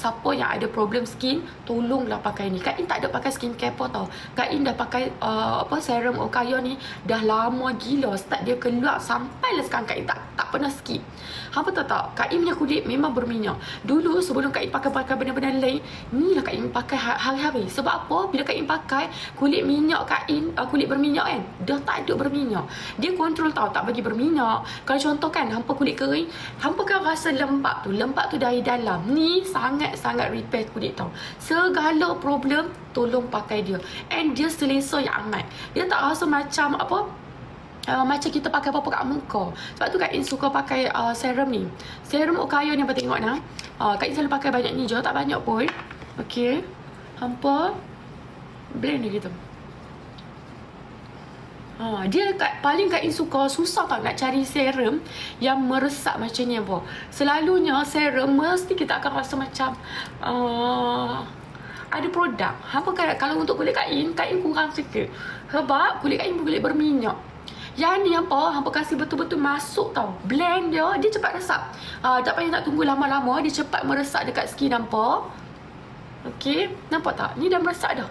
siapa yang ada problem skin, tolonglah pakai ni. Kak In tak ada pakai skincare apa tau. Kak In dah pakai serum Okaya ni dah lama gila. Start dia keluar sampailah sekarang Kak In tak pernah skip. Hampa tahu tak, Kak In punya kulit memang berminyak. Dulu sebelum Kak In pakai benda-benda lain, ni lah Kak In pakai hari-hari. Sebab apa? Bila Kak In pakai, kulit minyak Kak In, kulit berminyak kan, dah tak ada berminyak. Dia kontrol tau, tak bagi berminyak. Kalau contoh kan, hampa kulit kering, hampa kan rasa lembab tu dari dalam. Ni sangat-sangat repair kulit tau. Segala problem, tolong pakai dia. And dia selesa yang amat. Dia tak rasa macam macam kita pakai apa-apa kat muka. Sebab tu Kak In suka pakai serum ni. Serum Okaya ni hampa tengok nah. Kak In selalu pakai banyak ni je, tak banyak pun. Okey. Hampa blend dia gitu. Dia paling Kak In susah tau nak cari serum yang meresap macam ni apa. Selalunya serum mesti kita akan rasa macam ada produk. Hampa kalau untuk kulit Kak In kurang sikit. Sebab kulit Kak In kulit berminyak. Yang ni hampa kasih betul-betul masuk tau. Blend dia cepat resap. Tak payah nak tunggu lama-lama, dia cepat meresap dekat skin hampa. Okey, nampak tak? Ni dah meresap dah.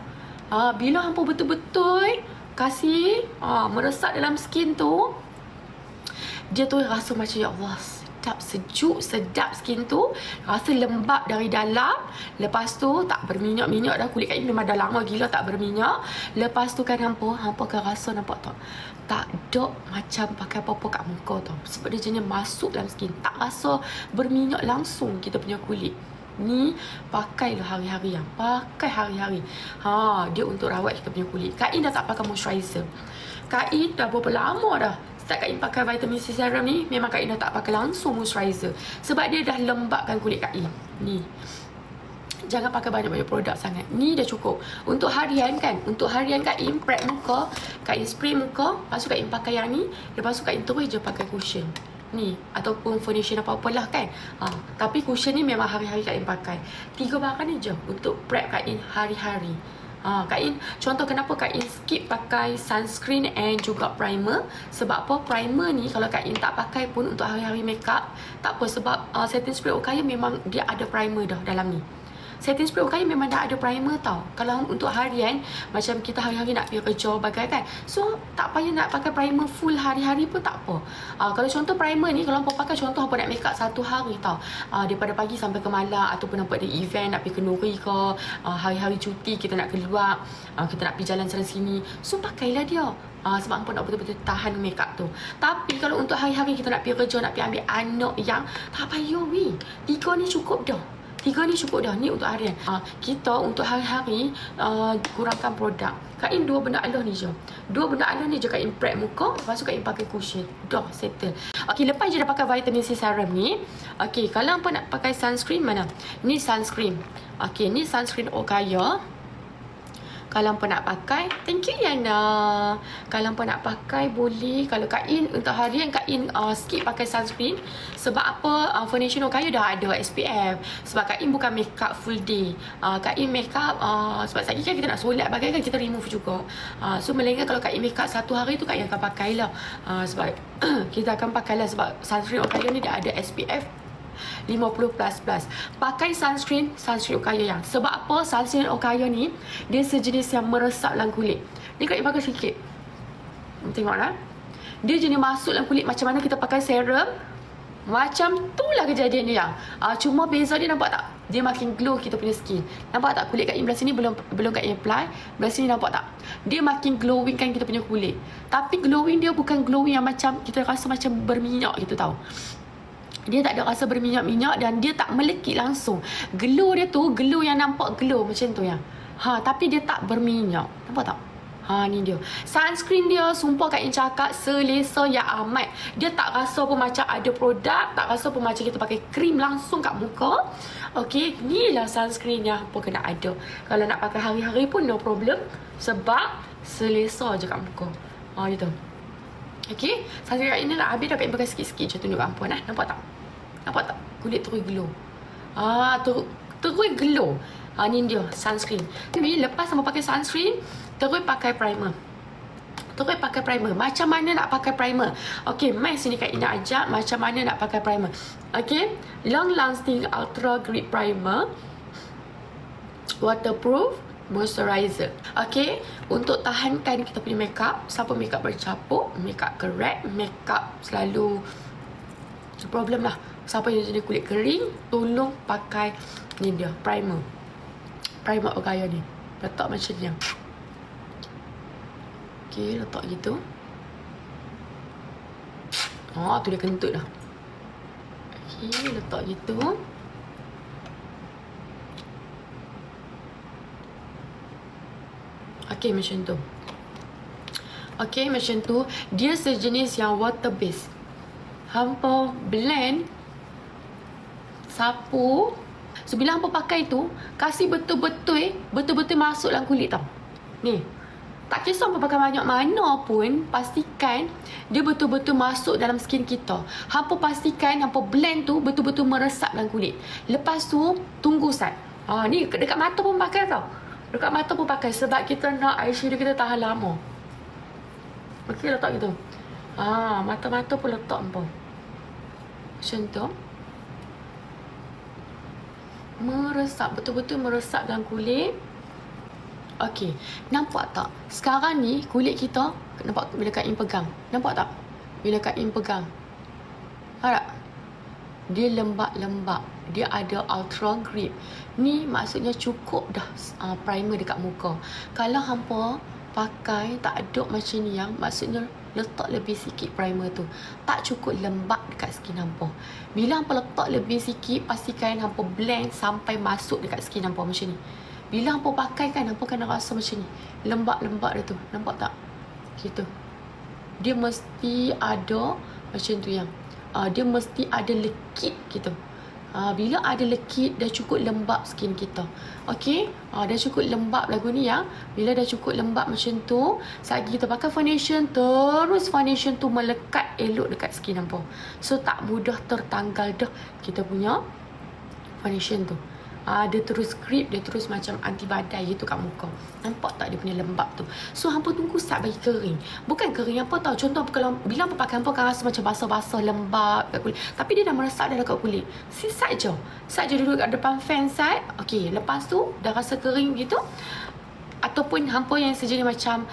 Bila hampa betul-betul kasih meresap dalam skin tu, dia tu rasa macam ya Allah, sedap, sejuk, sedap skin tu. Rasa lembab dari dalam. Lepas tu tak berminyak-minyak dah. Kulit Kak In memang dah lama gila tak berminyak. Lepas tu kan hampa akan rasa, nampak tak? Tak ada macam pakai apa-apa kat muka tau. Sebab dia jenis masuk dalam skin. Tak rasa berminyak langsung kita punya kulit. Ni pakailah hari-hari yang pakai hari-hari. Dia untuk rawat kita punya kulit. Kak In dah tak pakai moisturizer. Kak In dah berapa lama dah start Kak In pakai vitamin C serum ni. Memang Kak In dah tak pakai langsung moisturizer. Sebab dia dah lembabkan kulit Kak In. Ni, jangan pakai banyak-banyak produk sangat. Ni dah cukup. Untuk harian kan, untuk harian Kak In prep muka, Kak In spray muka, lepas tu Kak In pakai yang ni, lepas tu Kak In terus je pakai cushion ni ataupun foundation apa-apalah kan. Tapi cushion ni memang hari-hari Kak In pakai. 3 barang ni je untuk prep Kak In hari-hari. Kak In, contoh kenapa Kak In skip pakai sunscreen and juga primer. Sebab apa? Primer ni kalau Kak In tak pakai pun untuk hari-hari makeup, tak apa. Sebab setting spray Okaya memang dia ada primer dah dalam ni. Setting spray Okaya memang dah ada primer tau. Kalau untuk harian, macam kita hari-hari nak pergi kerja bagai kan, so tak payah nak pakai primer full hari-hari pun tak apa. Kalau contoh primer ni, kalau hampa pakai contoh hampa nak make up 1 hari tau, daripada pagi sampai ke malam, ataupun hampa ada event nak pergi kenduri ke, hari-hari cuti kita nak keluar, kita nak pergi jalan sana sini, so pakailah dia. Sebab hampa nak betul-betul tahan make up tu. Tapi kalau untuk hari-hari kita nak pergi kerja, nak pergi ambil anak yang, tak payah weh. 3 ni cukup dah. 3 ni cukup dah. Ni untuk harian. Kita untuk hari-hari kurangkan produk. Kak In 2 benda Allah ni je. 2 benda Allah ni je Kak In prep muka. Lepas tu Kak In pakai cushion. Dah settle. Okey, lepas je dah pakai vitamin C serum ni. Okey, kalau hampa nak pakai sunscreen mana? Ni sunscreen. Okey, ni sunscreen Okaya. Kalau hampa nak pakai, thank you Yana. Kalau hampa nak pakai boleh. Kalau Kak In untuk harian, Kak In skip pakai sunscreen. Sebab apa? Foundation Okaya dah ada SPF. Sebab Kak In bukan makeup full day. Kak In makeup sebab lagi kan kita nak solat bagai kan, kita remove juga. So melainkan kalau Kak In makeup 1 hari tu Kak In akan pakai lah. Sebab kita akan pakai lah. Sebab sunscreen Okaya ni dia ada SPF 50++. Pakai sunscreen Okaya yang. Sebab apa? Sunscreen Okaya ni dia sejenis yang meresap dalam kulit. Ni Kak In pakai sikit. Tengok lah. Dia jenis masuk dalam kulit macam mana kita pakai serum. Macam tu lah kejadian dia yang. Cuma beza dia, nampak tak? Dia makin glow kita punya skin. Nampak tak? Kulit Kak In belah sini belum Kak In apply. Belah sini nampak tak? Dia makin glowing kan kita punya kulit. Tapi glowing dia bukan glowing yang macam kita rasa macam berminyak gitu tau. Dia tak ada rasa berminyak-minyak dan dia tak melekit langsung. Glow dia tu, glow yang nampak glow macam tu yang. Tapi dia tak berminyak. Nampak tak? Ni dia. Sunscreen dia, sumpah Kak In cakap, selesa yang amat. Dia tak rasa pun macam ada produk, tak rasa pun macam kita pakai krim langsung kat muka. Okey, ni lah sunscreen yang apa kena ada. Kalau nak pakai hari-hari pun no problem. Sebab selesa je kat muka. Gitu. Okey, sunscreen Kak In ni dah habis dah. Kak In pakai sikit-sikit je tunjuk ampun lah. Nampak tak? Nampak tak? Kulit terus glow. Terus glow. Ni dia sunscreen. Tapi lepas sama pakai sunscreen, terus pakai primer. Terus pakai primer. Macam mana nak pakai primer? Okey, mai sini Kak In nak ajak macam mana nak pakai primer. Okey, long lasting ultra grip primer. waterproof moisturizer. Okay, untuk tahankan kita punya makeup. Siapa makeup bercapuk, makeup kerap, makeup selalu problem lah. Siapa yang jenis kulit kering, tolong pakai ni dia, primer. Primer Ogaya ni. Letak macam ni. Okay, letak gitu. Oh, tu dia kentut dah. Okay, letak gitu. Okay, macam tu. Okay, macam tu. Dia sejenis yang water based. Hampa blend, sapu. So, bila hampa pakai tu, kasih betul-betul masuk dalam kulit tau. Ni. Tak kisah hampa pakai banyak mana pun, pastikan dia betul-betul masuk dalam skin kita. Hampa pastikan hampa blend tu betul-betul meresap dalam kulit. Lepas tu, tunggu sat. Ni dekat mata pun pakai tau. Dekat mata pun pakai sebab kita nak eyeshadow kita tahan lama. Okey, letak gitu. Mata-mata pun letak hampa. Macam tu. Meresap, betul-betul meresap dalam kulit. Okey, nampak tak? Sekarang ni kulit kita, nampak bila Kak In pegang? Nampak tak? Bila Kak In pegang. Nampak tak? Dia lembap-lembap. Dia ada ultra grip. Ni maksudnya cukup dah primer dekat muka. Kalau hampa pakai tak ada macam ni yang, maksudnya letak lebih sikit primer tu. Tak cukup lembap dekat skin hampa. Bila hampa letak lebih sikit, pastikan hampa blend sampai masuk dekat skin hampa macam ni. Bila hampa pakai kan, hampa kena rasa macam ni. Lembap-lembap dia tu. Nampak tak? Gitu. Dia mesti ada macam tu yang. Dia mesti ada lekit gitu. Bila ada lekit, dah cukup lembap skin kita. Okey? Dah cukup lembap lagu ni ya. Bila dah cukup lembap macam tu, saat kita pakai foundation, terus foundation tu melekat elok dekat skin hampa. So, tak mudah tertanggal dah kita punya foundation tu. Dia terus grip, dia terus macam anti badai gitu kat muka. Nampak tak dia punya lembap tu? So, hampa tunggu start bagi kering. Bukan kering apa tau. Contoh, kalau bila hampa pakai, hampa akan rasa macam basah-basah, lembap kat kulit. Tapi dia dah meresap dah dekat kulit. Sat je. Sat je duduk kat depan fan sat. Okey, lepas tu, dah rasa kering gitu. Ataupun hampa yang sejenis macam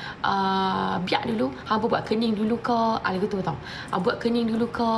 biak dulu, hampa buat kening dulu ke, lagu tu tau. Buat kening dulu ke,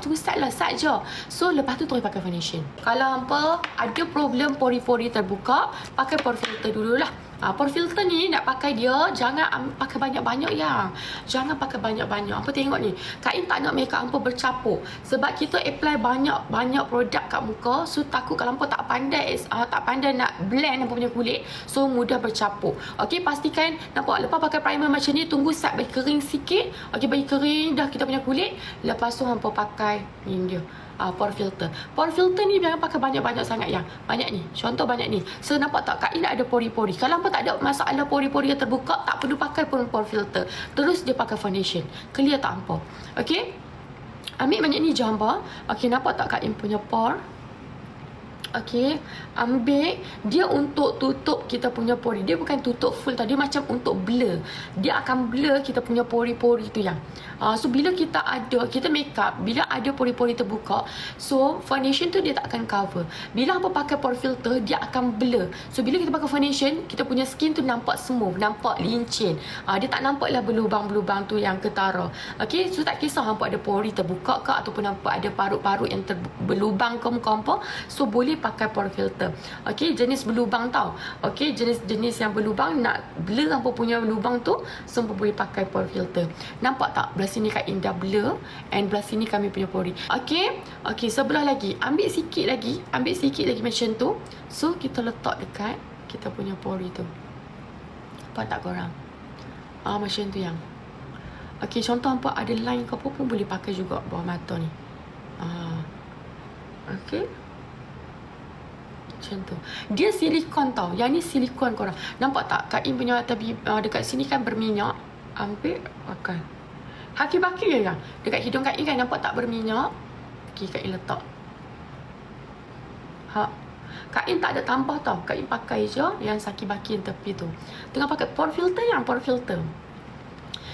tunggu start lah, start je. So, lepas tu terus pakai foundation. Kalau hampa ada problem pori-pori terbuka, pakai pore filter dululah. Pore filter ni nak pakai dia, jangan pakai banyak-banyak ya. Jangan pakai banyak-banyak. Hampa tengok ni, Kak In tak nak makeup hampa bercapuk. Sebab kita apply banyak-banyak produk kat muka. So, takut kalau hampa tak pandai nak blend hampa punya kulit, so mudah bercapuk. Okey, pastikan nampak lepas pakai primer macam ni, tunggu start bagi kering sikit. Okey, bagi kering dah kita punya kulit. Lepas tu hampa pakai ni dia. Pore filter. Pore filter ni jangan pakai banyak-banyak sangat yang. Banyak ni. Contoh banyak ni. So, nampak tak? Kak In ada pori-pori. Kalau hampa tak ada masalah pori-pori yang terbuka, tak perlu pakai pun pore filter. Terus dia pakai foundation. Clear tak hampa? Okey? Ambil banyak ni je hampa. Okey, nampak tak Kak In punya pore? Okey, ambil dia untuk tutup kita punya pori. Dia bukan tutup full tau. Dia macam untuk blur. Dia akan blur kita punya pori-pori tu yang. So, bila kita makeup, bila ada pori-pori terbuka, so, foundation tu dia tak akan cover. Bila hampa pakai pore filter, dia akan blur. So, bila kita pakai foundation, kita punya skin tu nampak smooth, nampak lincin. Dia tak nampak lah berlubang-berlubang tu yang ketara. Okey, so tak kisah hampa ada pori terbuka ke, ataupun nampak ada parut-parut yang berlubang ke muka hampa. So, boleh pakai pore filter. Okey, jenis berlubang tau. Okey, jenis yang berlubang, nak blur hampa punya lubang tu, so hampa boleh pakai pore filter. Nampak tak? Belah sini Kak In dah blur, and belah sini kami punya pori. Okey, sebelah lagi. Ambil sikit lagi macam tu. So, kita letak dekat kita punya pori tu. Nampak tak korang? Macam tu yang. Okey, contoh hampa ada line ke apa pun boleh pakai juga bawah mata ni. Okey. Macam tu. Dia silikon tau. Yang ni silikon korang. Nampak tak? Kak In punya dekat sini kan berminyak. Ambil, pakai. Haki-baki je kan? Dekat hidung Kak In kan nampak tak berminyak? Okey, Kak In letak. Kak In tak ada tambah tau. Kak In pakai je yang saki-baki yang tepi tu. Tengah pakai pore filter yang pore filter.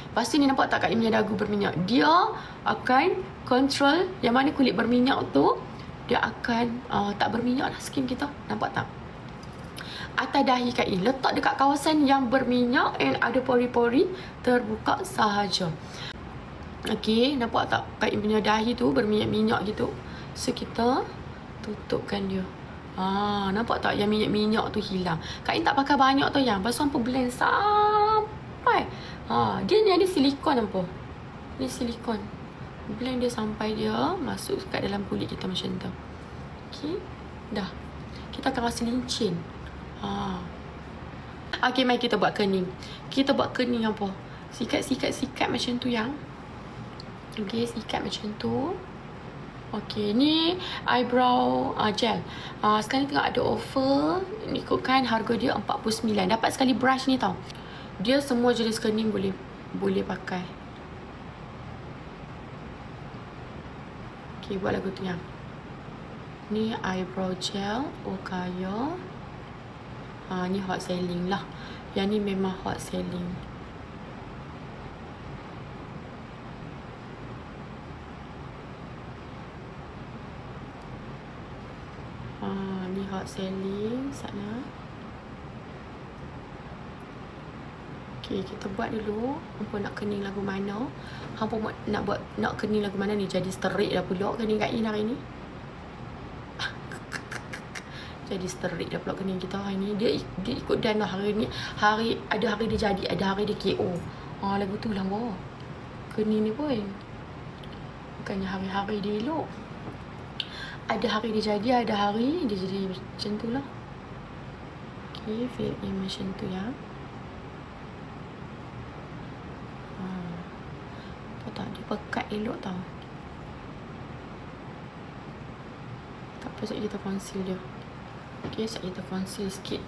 Lepas tu ni nampak tak Kak In punya dagu berminyak? Dia akan control yang mana kulit berminyak tu, dia akan tak berminyak lah skin kita. Nampak tak? atas dahi Kak In. Letak dekat kawasan yang berminyak and ada pori-pori terbuka sahaja. Okey, nampak tak Kak In punya dahi tu berminyak-minyak gitu. So kita tutupkan dia. Nampak tak yang minyak-minyak tu hilang. Kak In tak pakai banyak tu yang. Lepas tu hampa blend sampai. Dia ni ada silikon apa. Ni silikon. Blend dia sampai dia masuk kat dalam kulit kita macam tu. Okey. Dah. Kita akan rasa lincin. Okey, mari kita buat kening. Kita buat kening apa? Sikat macam tu yang. Okey, sikat macam tu. Okey, ni eyebrow gel. Sekarang tengok ada offer. Ni ikutkan harga dia 49. Dapat sekali brush ni tau. Dia semua jenis kening boleh pakai. Okey, buat lagu tu yang. Ni eyebrow gel Okaya. Ni hot selling lah. Yang ni memang hot selling. Ni hot selling sana. Okey, kita buat dulu. Hampa nak kening lagu mana? Hampa nak kening lagu mana ni? Jadi sterik dah pula kening Kak In hari ni. Jadi sterik dah pula kening kita hari ni. Dia ikut dan lah hari ni. Ada hari dia jadi, ada hari dia KO. Lagu tu lah bawah. Kening ni pun bukannya hari-hari dia elok. Ada hari dia jadi, ada hari dia jadi macam tu lah. Okay, fill in macam tu ya. Apa tak, dia pekat elok tau. Tak apa, sekejap kita conceal dia. Okay, sekejap kita conceal sikit.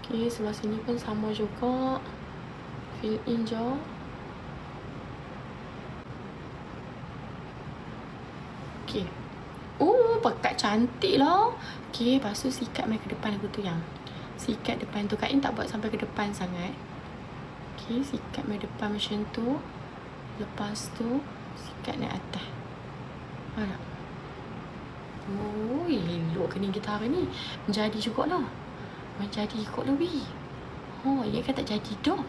Okay, sebelah sini pun sama juga. Fill in je. Okay. Pekat cantik lah. Okay, lepas tu sikat main ke depan aku tu yang. Sikat depan tu. Kak In tak buat sampai ke depan sangat. Okay, sikat main depan macam tu. Lepas tu sikat naik atas. Nampak? Elok kening kita hari ni. Menjadi jugalah. Menjadi ikut lebih. Ya kan tak jadi dah.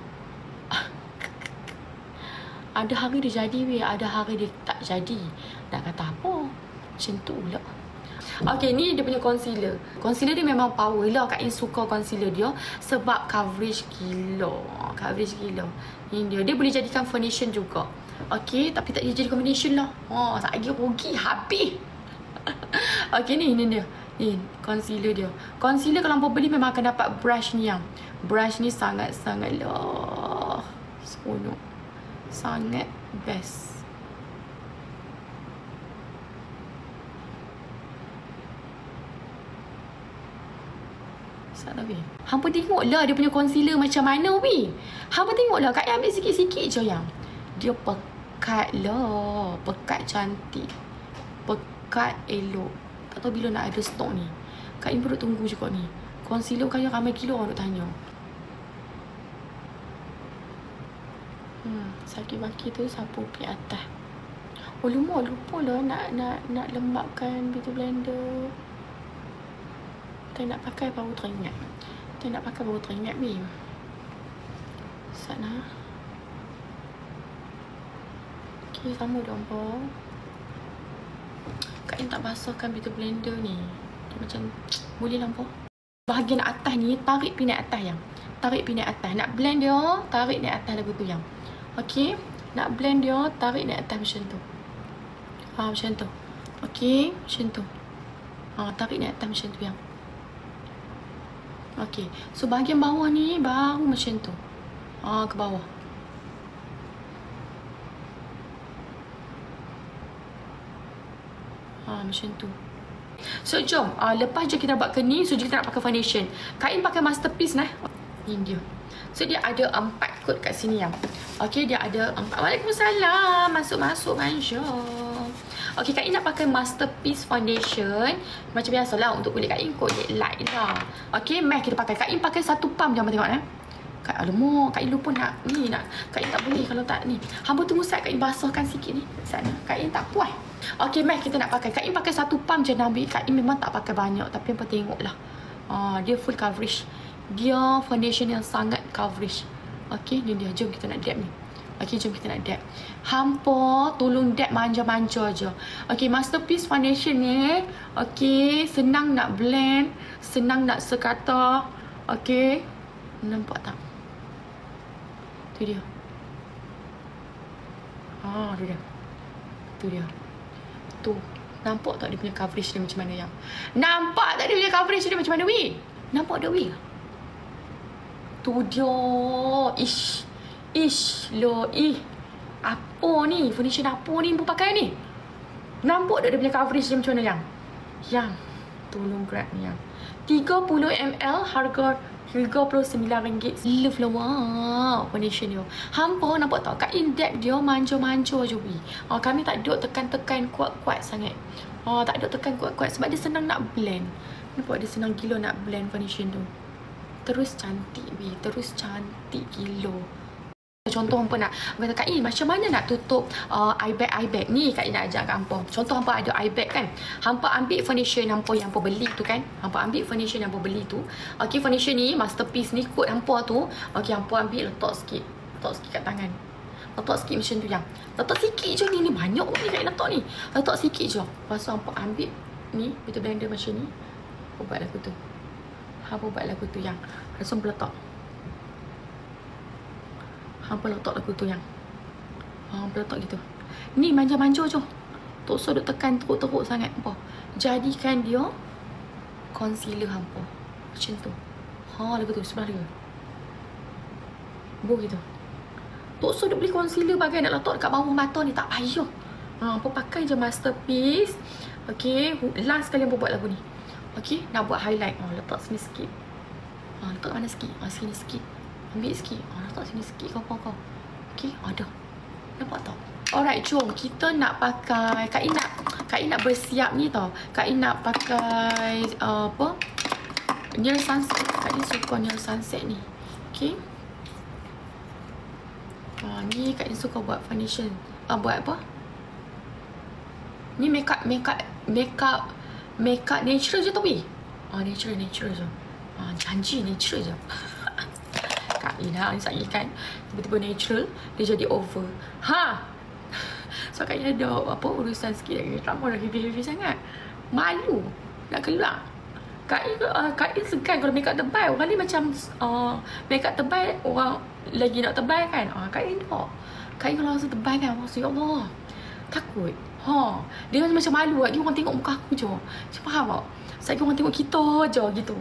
Ada hari dia jadi weh, ada hari dia tak jadi. Nak kata apa? Macam tu pula. Okay, ni dia punya concealer. Concealer dia memang power lah. Kak In suka concealer dia sebab coverage gila. Coverage gila. Ni dia. Dia boleh jadikan foundation juga. Okay, tapi tak jadi combination lah. Tak lagi rugi habis. Okay, ni dia. Ni concealer dia. Concealer kalau hampa beli memang akan dapat brush ni yang. Brush ni sangat-sangat lah seronok. Sangat best. Hampa tengoklah dia punya concealer macam mana weh. Hampa tengoklah Kak In ambil sikit-sikit je yang. Dia pekat lah. Pekat cantik. Pekat elok. Tak tahu bila nak ada stok ni. Kak In perlu tunggu juga ni. Concealer kaya ramai kilo orang nak tanya. Sakit baki tu sapu pergi atas. Lupa lah nak lembapkan beauty blender. Tak nak pakai baru teringat. Weh. Sana. Okay, sama dong po. Kak In tak basahkan beauty blender ni. Dia macam boleh lampu. Bahagian atas ni tarik pinai atas yang. Tarik pinai atas. Nak blend dia, tarik naik atas lagu tu yang. Okey, nak blend dia, tarik naik atas macam tu. Macam tu. Okey, macam tu. Tarik naik atas macam tu yang. Okey, so bahagian bawah ni baru macam tu. Ke bawah. Macam tu. So jom, lepas je kita buat kening, so kita nak pakai foundation. Kak In pakai Masterpiece nah. Ini dia. So dia ada 4 kod kat sini yang. Okey, dia ada 4. Waalaikumsalam. Masuk manja. Okey, Kak In nak pakai Masterpiece foundation. Macam biasalah untuk kulit Kak In kulit light lah. Okey, mari kita pakai. Kak In pakai 1 pump jangan tengok Alamak, Kak In lupa nak Kak In tak boleh kalau tak ni. Hampa tunggu sat Kak In basahkan sikit ni. Sana. Kak In tak puas. Okey, mari kita nak pakai. Kak In pakai 1 pump je Nabi. Kak In memang tak pakai banyak tapi hampa tengoklah. Dia full coverage. Dia foundation yang sangat coverage. Okay, ni dia. Jom kita nak dab ni. Okay, jom kita nak dab. Hampa tolong dab manja-manja je. Okay, Masterpiece foundation ni. Okay, senang nak blend. Senang nak sekata. Okay, nampak tak? Tu dia. Tu dia. Tu dia. Tu. Nampak tak dia punya coverage dia macam mana yang? Nampak tak dia punya coverage dia macam mana, weh? Nampak tak, weh? Tu dia. Ish. Lo. Apa ni? Foundation apa ni ibu pakai ni? Nampak tak dia punya coverage dia macam mana, yang? Yang. Tolong grab ni, yang. 30ml harga RM39. Love lah, wow, foundation dia. Hampa nampak tak? Kain dab dia manja-manja je, weh. Kami tak duk tekan-tekan kuat-kuat sangat. Tak duk tekan kuat-kuat sebab dia senang nak blend. Nampak dia senang gila nak blend foundation tu. Terus cantik, weh. Terus cantik gila. Contoh hampa nak kata Kak In, macam mana nak tutup eye bag ni? Kak In nak ajar kat hampa. Contoh hampa ada eye bag kan. Hampa ambil foundation hampa yang hampa beli tu kan. Hampa ambil foundation yang hampa beli tu. Okey, foundation ni Masterpiece ni kod hampa tu. Okey, hampa ambil letak sikit. Letak sikit kat tangan. Letak sikit macam tu, yang. Letak sikit je ni banyak ni Kak In letak ni. Letak sikit je. Lepas tu hampa ambil ni beauty blender macam ni. Hampa buat lagu tu. Hampa buat lagu tu, yang. Langsung letak. Hampa letak lagu tu, yang. Hampa letak gitu. Ni manja-manja je. Tak usah duk tekan teruk-teruk sangat. Apa? Jadikan dia concealer hampa. Macam tu. Lagu tu sebelah dia. Gitu. Tak usah duk beli concealer bagai nak letak dekat bawah mata ni. Tak payah. Hampa pakai je Masterpiece. Okay. Last kali hampa buat lagu ni. Okay. Nak buat highlight. Letak sini sikit. Letak mana sikit? Sini sikit. Ambil sikit. Letak sini sikit kau. Okay, ada. Nampak tak? Alright, jom. Kita nak pakai. Kak In nak bersiap ni tau. Kak In nak pakai apa? Nail sunset. Kak In suka nail sunset ni. Okay. Ni Kak In suka buat foundation. Buat apa? Ni makeup natural je tau, weh. Natural je. Janji natural je. Kak In ni saya kan tiba-tiba natural dia jadi over. So Kak In ada apa urusan sikit lagi. Tak mahu dah heavy sangat. Malu nak keluar. Kak In segan kalau makeup tebal. Orang ni macam makeup tebal orang lagi nak tebal kan. Kak In tak. Kak In kalau rasa tebal kan, rasa ya Allah takut. Dia macam malu lagi orang tengok muka aku je. Macam faham tak? Saya orang tengok kita je gitu.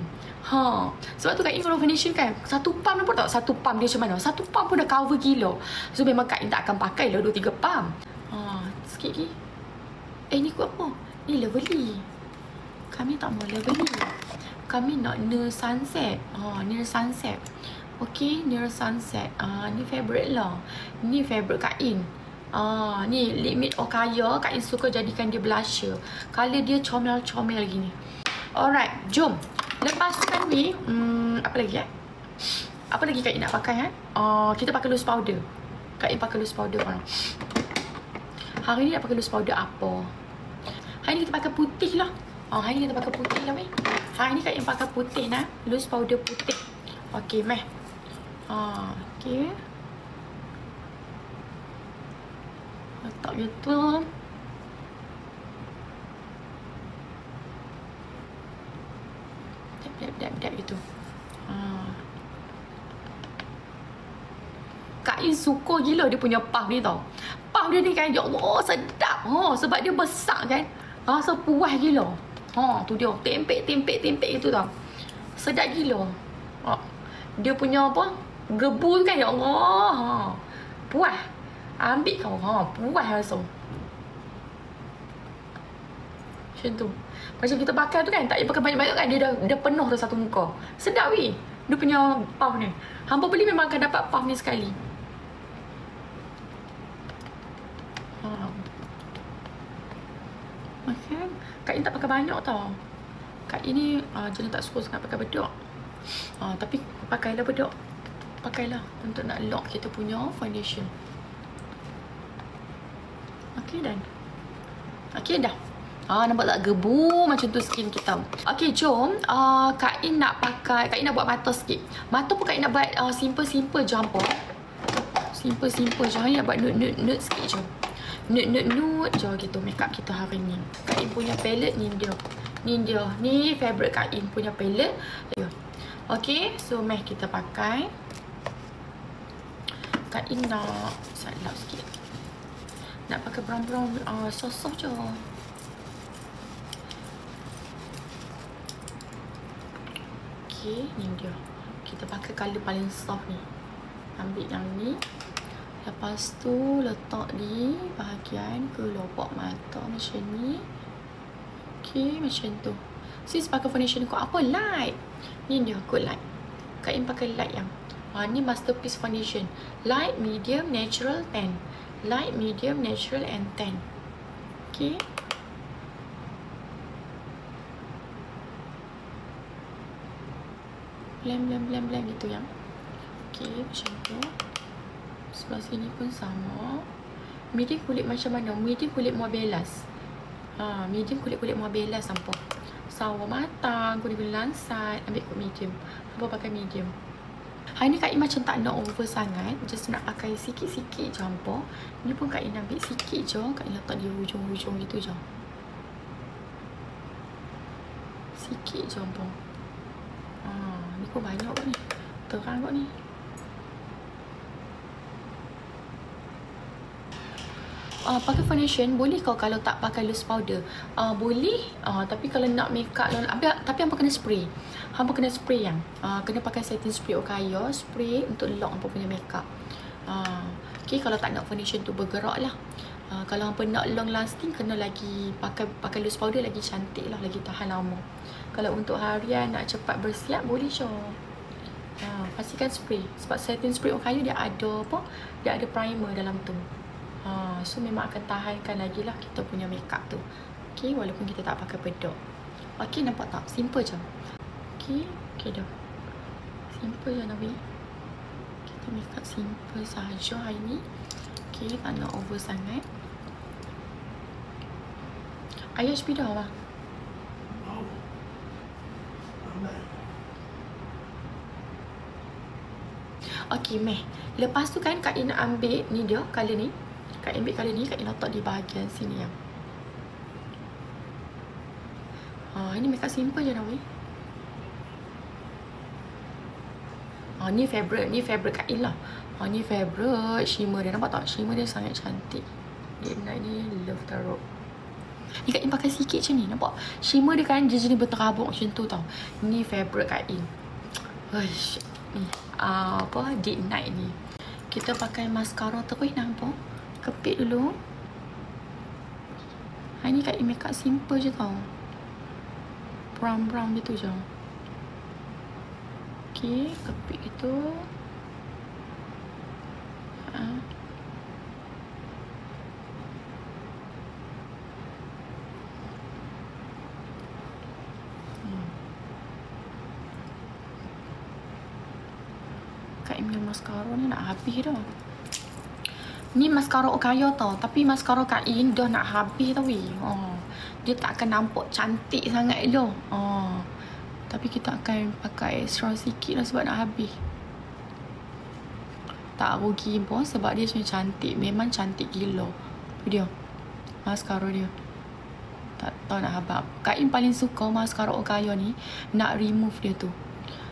Sebab tu Kak In kalau foundation kan, satu pump nampak tak? Satu pump dia macam mana? Satu pump pun dah cover gila. So memang Kak In tak akan pakai lah 2-3 pump. Sikit lagi. Ni kot apa? Ni Lovely. Kami tak mau Lovely. Kami nak Nail Sunset. Nail Sunset. Okay, Nail Sunset. Ni favorite lah. Ni favorite Kak In. Ni Limit Okaya. Kak In suka jadikan dia blusher. Color dia comel-comel gini. Alright, jom. Lepas tu kan ni, apa lagi Apa lagi Kak In nak pakai kita pakai loose powder. Kak In pakai loose powder orang. Hari ni nak pakai loose powder apa? Hari ni kita pakai putih lah. Hari ni kita pakai putih lah, weh. Hari ni Kak In pakai putih nah. Loose powder putih. Okay, meh. Okay. Letak gitu. Dap gitu. Kak In suka gila dia punya puff ni tau. Puff dia ni kan, ya Allah sedap. Sebab dia besar kan. Rasa puas gila. Tu dia tempek gitu tau. Sedap gila. Dia punya apa? Gebu kan, ya Allah. Puas. Ambil kau. Puas langsung. Macam tu. Macam kita pakai tu kan, tak payah pakai banyak-banyak kan, dia dah penuh dah satu muka. Sedap weh. Dia punya puff ni. Hampa beli memang akan dapat puff ni sekali. Okay. Kak In tak pakai banyak tau. Kak In ni jenis tak suka sangat pakai bedok. Tapi pakailah bedok. Pakailah untuk nak lock kita punya foundation. Okay, dan. Okay, dah. Nampak tak gebu macam tu skin kita. Okay, jom. Kak In nak buat mata sikit. Mata pun Kak In nak buat simple-simple je hampa. Simple-simple je. Nak buat nude sikit je. Nude je gitu makeup kita hari ni. Kak In punya palette ni dia. Ni favorite Kak In punya palette. Okay, so meh kita pakai. Kak In nak salap sikit. Nak pakai brown soft je. Okay, ni dia. Kita pakai color paling soft ni. Ambil yang ni. Lepas tu letak di bahagian kelopak mata macam ni. Okay, macam tu. Sis pakai foundation kod apa? Light. Ni dia kod light. Kak In pakai light yang ni Masterpiece Foundation. Light, medium, natural, tan. Light, medium, natural and tan. Okay. Blend gitu yang. Okay, macam tu. Sebelah sini pun sama. Medium kulit macam mana? Medium kulit Morbellas. Medium kulit Morbellas sampai. Sawo matang, kulit lansat. Ambil kot medium. Hampa pakai medium. Hari ni Kak In macam tak nak over sangat. Just nak pakai sikit-sikit je hampa. Ni pun Kak In ambil sikit je. Kak In letak di hujung-hujung gitu je. Sikit je hampa. Ni pun banyak kot ni. Terang kot ni. Pakai foundation boleh kau kalau tak pakai loose powder. Boleh. Tapi kalau nak makeup tapi hampa kena spray. Hampa kena spray yang. Kena pakai setting spray Okayo. Spray untuk lock hampa punya makeup. Okay, kalau tak nak foundation tu bergerak lah. Kalau hampa nak long lasting, kena lagi pakai loose powder lagi cantik lah. Lagi tahan lama. Kalau untuk harian nak cepat bersiap, boleh je. Pastikan spray. Sebab setting spray Okayo dia ada apa? Dia ada primer dalam tu. So memang akan tahankan lagi lah kita punya makeup tu. Okay, walaupun kita tak pakai bedok. Okay, nampak tak? Simple je. Okay dah. Simple je Nabi. Kita makeup simple sahaja hari ni. Okay, tak nak over sangat. IHP dah lah. Okay, meh. Lepas tu kan Kak In nak ambil ni dia, colour ni. Kak In ambil colour ni, Kak In letak di bahagian sini yang. Ini makeup simple je Nawi. Ni favorite Kak In lah. Ni favorite shimmer dia. Nampak tak? Shimmer dia sangat cantik. Dia night ni love taruh. Ni Kak In pakai sikit macam ni. Nampak? Shimmer dia kan jenis berterabuk macam tu tau. Ni favorite Kak In. Ni date night ni. Kita pakai mascara terus nampak. Kepit dulu. Hari ni Kak In makeup simple je tau. Brown gitu je. Okay, kepit gitu. Kak In punya mascara ni nak habis dah. Ni mascara Okayo tau. Tapi mascara Kak In dah nak habis tau. Dia tak akan nampak cantik sangat dah. Tapi kita akan pakai extra sikit lah sebab nak habis. Tak rugi pun sebab dia macam cantik. Memang cantik gila. Tu dia. Mascara dia. Tak tahu nak habis. Kak In paling suka mascara Okayo ni. Nak remove dia tu.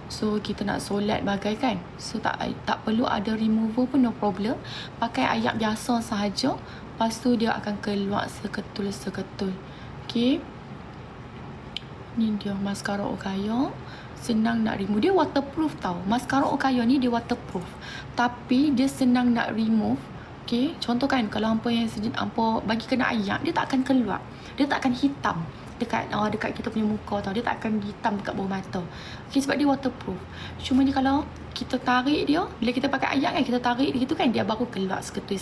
So kita nak solat bagai kan. So tak perlu ada remover pun, no problem. Pakai ayak biasa sahaja. Lepas tu dia akan keluar seketul-seketul. Okay. Ni dia mascara Okayo. Senang nak remove. Dia waterproof tau. Mascara Okayo ni dia waterproof. Tapi dia senang nak remove. Okay. Contoh kan kalau hampa yang hampa bagi kena ayak, dia tak akan keluar. Dia tak akan hitam dekat kita punya muka tau. Dia tak akan hitam dekat bawah mata. Okay, sebab dia waterproof. Cuma ni kalau kita tarik dia, bila kita pakai ayak kan, kita tarik dia gitu kan, dia baru keluar seketui.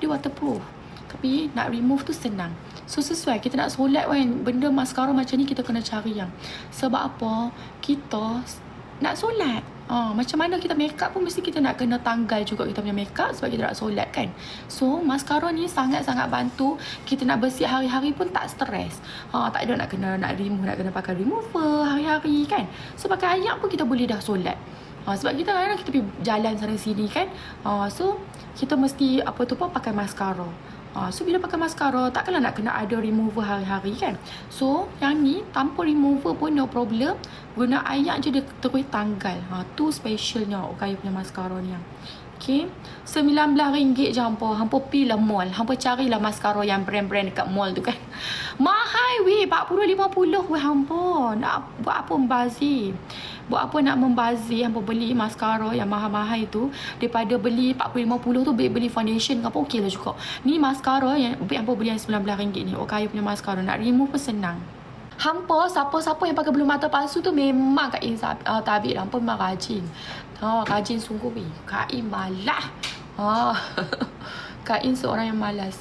Dia waterproof. Tapi nak remove tu senang. So sesuai kita nak solat kan, benda mascara macam ni kita kena cari yang. Sebab apa? Kita nak solat. Macam mana kita make up pun mesti kita nak kena tanggal juga kita punya make up sebab kita nak solat kan. So mascara ni sangat-sangat bantu. Kita nak bersih hari-hari pun tak stres. Tak ada nak remove, nak kena pakai remover hari-hari kan. So pakai ayak pun kita boleh dah solat. Sebab kita kadang kita pergi jalan sana sini kan. So kita mesti pakai mascara. So bila pakai mascara takkanlah nak kena ada remover hari-hari kan. So yang ni tanpa remover pun no problem. Guna ayak je dia terus tanggal. Tu specialnya Okayo punya mascara ni. Okay, RM19 je hampa pergi lah mall. Hampa carilah mascara yang brand-brand dekat mall tu kan. Mahal weh, 40-50 weh hampa. Nak buat apa membazir? Buat apa nak membazir hampa beli mascara yang mahal-mahal tu daripada beli 40-50 tu beli foundation ke apa okey lah juga. Ni mascara yang hampa beli yang RM19 ni. Okayo punya mascara nak remove pun senang. Hampa siapa-siapa yang pakai bulu mata palsu tu memang Kak In tabik lah. Hampa memang rajin. Rajin sungguh weh. Kak In malas. Kak In seorang yang malas.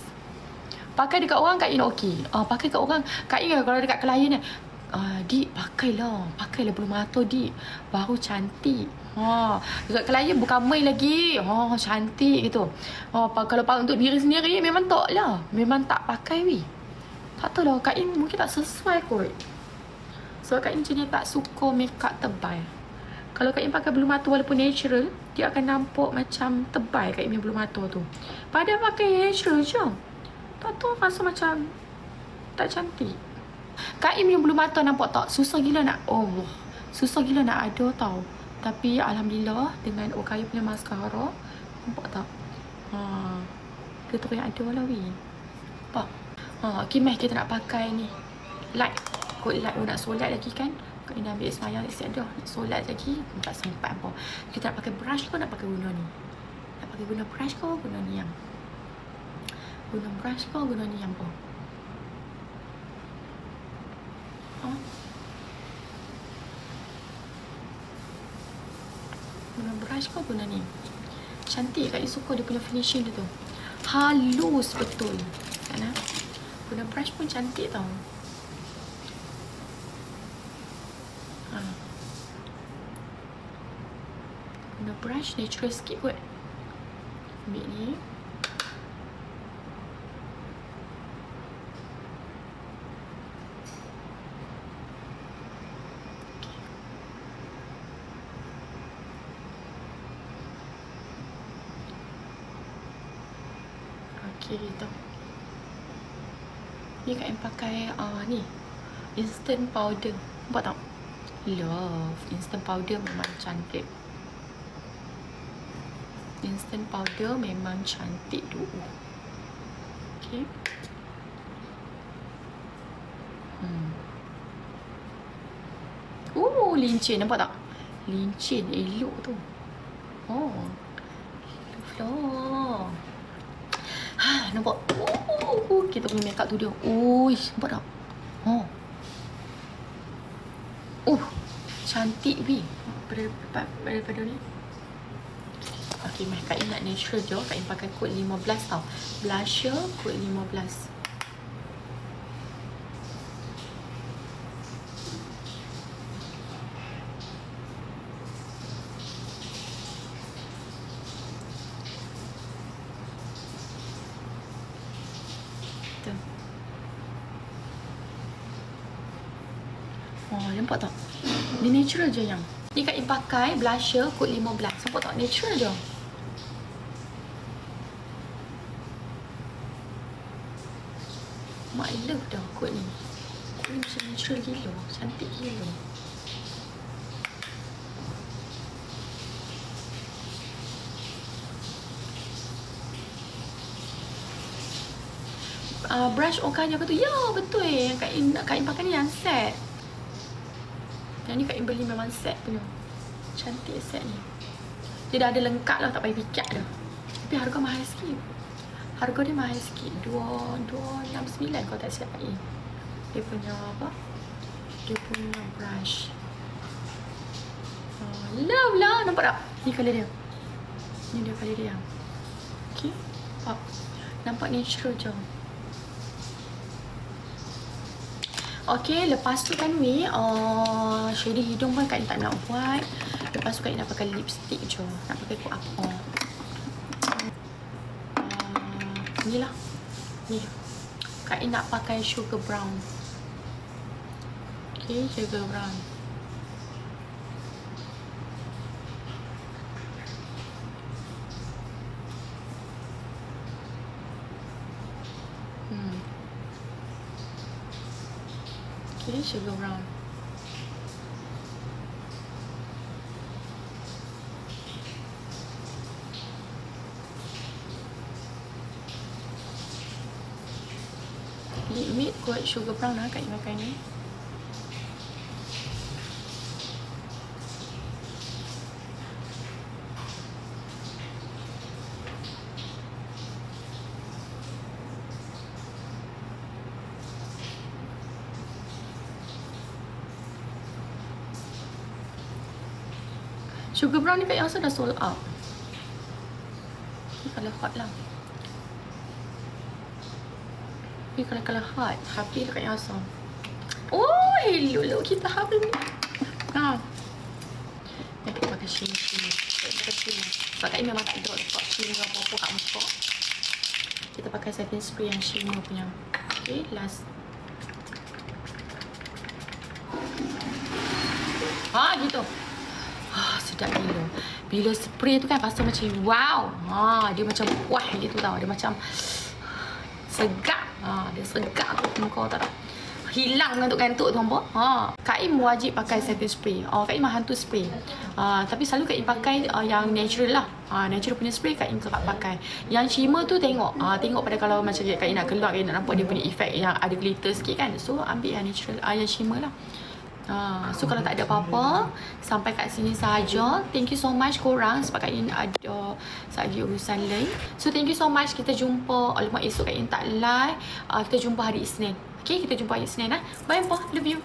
Pakai dekat orang Kak In okey. Pakai dekat orang Kak In kalau dekat klien ni, Dik pakailah bulu mata Dik, baru cantik. Dekat klien bukan main lagi. Cantik gitu. Kalau untuk diri sendiri memang tak lah. Memang tak pakai weh. Tak tahu lah, Kak In mungkin tak sesuai kot. Sebab Kak In macam ni tak suka makeup tebal. Kalau Kak In pakai bulu mata walaupun natural, dia akan nampak macam tebal Kak In punya bulu mata tu. Padahal pakai natural je, tak tahu rasa macam tak cantik. Kak In punya bulu mata nampak tak? Susah gila nak, susah gila nak ada tau. Tapi Alhamdulillah dengan Okayo punya mascara, nampak tak? Dia terus ada lah weh. Nampak? Okay, meh kita nak pakai ni light. Kot light nak solat lagi kan. Kak In ambil semayang siap dah. Nak solat lagi tak sempat apa. Kita nak pakai brush ke nak pakai guna ni? Nak pakai guna brush ke guna ni yang? Guna brush ke guna ni yang apa? Guna brush ke guna ni? Cantik Kak In suka dia punya finishing dia tu. Halus betul. Kan? Guna brush pun cantik tau. Guna brush natural sikit kot. Ambil ni. Okay, gitu. Ni Kak In pakai ni instant powder. Nampak tak? Love instant powder memang cantik. Instant powder memang cantik tu. Okay. Lincin nampak tak? Lincin elok tu. Floor. Nampak? Kita punya makeup tu dia. Nampak tak? Cantik weh. Daripada ni. Okay, Kak In nak natural je. Kak In pakai kod 15 tau. Blusher kod 15. Nampak tak? Dia natural je yang. Ni Kak In pakai blusher kod 15. Nampak tak? Natural je. Mak love dah kod ni. Kod ni macam natural gila. Cantik gila. Brush Okayo ke tu? Ya, betul. Kak In pakai ni yang set. Yang ni Kak In beli memang set punya. Cantik set ni. Dia dah ada lengkap lah, tak payah pikat dah. Tapi harga mahal sikit. Harga dia mahal sikit. 269 kalau tak silap Kak In. Dia punya apa? Dia punya brush. Love lah. Nampak tak? Ni colour dia. Ni dia colour dia. Okay. Nampak natural je. Okay, lepas tu kan weh, shading hidung pun Kak In tak nak buat. Lepas tu Kak In nak pakai lipstick je. Nak pakai kod apa? Ni lah. Ni. Kak In nak pakai sugar brown. Okay, sugar brown. Okay, sugar brown. Lip matte kot sugar brown lah Kak In pakai ni. Sugar brown ni Kak In rasa dah sold out. Ni colour hot lah. Ni colour hot. Habis Kak In rasa. Oh, hello kita habis ni. Kita pakai shimmer. Sebab Kak In memang tak ada letak shimmer apa-apa kat muka. Kita pakai setting spray yang shimmer punya. Okay, last. Gitu. Sedap gila. Bila spray tu kan rasa macam wow. Dia macam puas gitu tau. Dia macam segak. Dia segak tu muka tak tahu. Hilang ngantuk-ngantuk tu nampak. Kak In wajib pakai setting spray. Kak In mah hantu spray. Tapi selalu Kak In pakai yang natural lah. Natural punya spray Kak In kerap pakai. Yang shimmer tu tengok. Tengok pada kalau macam Kak In nak keluar, Kak In nak nampak dia punya efek yang ada glitter sikit kan. So ambil yang natural, yang shimmer lah. So kalau tak ada apa-apa, sampai kat sini sahaja. Thank you so much korang sebab Kak In ada lagi urusan lain. So thank you so much. Kita jumpa. Alamak, esok Kak In tak live. Kita jumpa hari Isnin. Okay, kita jumpa hari Isnin lah. Bye, love you.